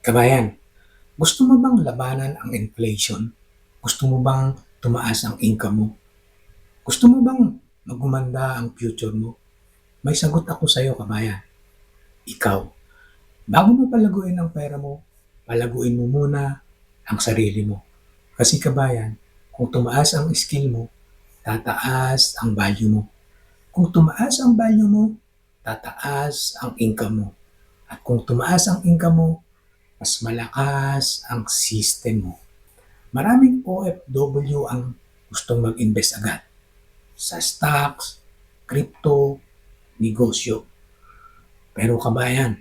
Kabayan, gusto mo bang labanan ang inflation? Gusto mo bang tumaas ang income mo? Gusto mo bang magumanda ang future mo? May sagot ako sa iyo, kabayan. Ikaw, bago mo palaguin ang pera mo, palaguin mo muna ang sarili mo. Kasi kabayan, kung tumaas ang skill mo, tataas ang value mo. Kung tumaas ang value mo, tataas ang income mo. At kung tumaas ang income mo, mas malakas ang system mo. Maraming OFW ang gustong mag-invest agad sa stocks, crypto, negosyo. Pero kabayan,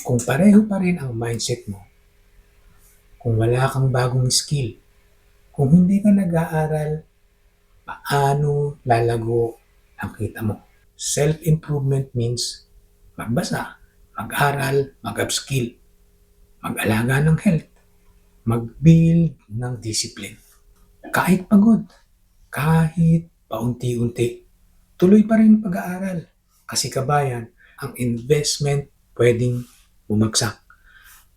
kung pareho pa rin ang mindset mo, kung wala kang bagong skill, kung hindi ka nag-aaral, paano lalago ang kita mo? Self-improvement means magbasa, mag-aral, mag-upskill, mag-alaga ng health, mag-build ng discipline. Kahit pagod, kahit paunti-unti, tuloy pa rin pag-aaral. Kasi kabayan, ang investment pwedeng bumagsak.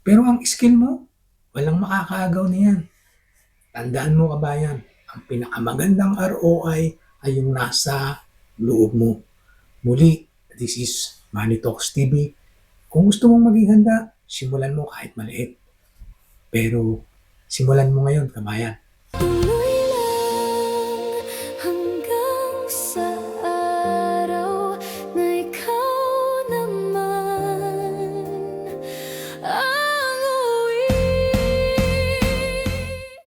Pero ang skill mo, walang makakaagaw niyan. Tandaan mo kabayan, ang pinakamagandang ROI ay yung nasa loob mo. Muli, this is Money Talks TV. Kung gusto mong maging handa, simulan mo kahit maliit. Pero simulan mo ngayon, kabayan.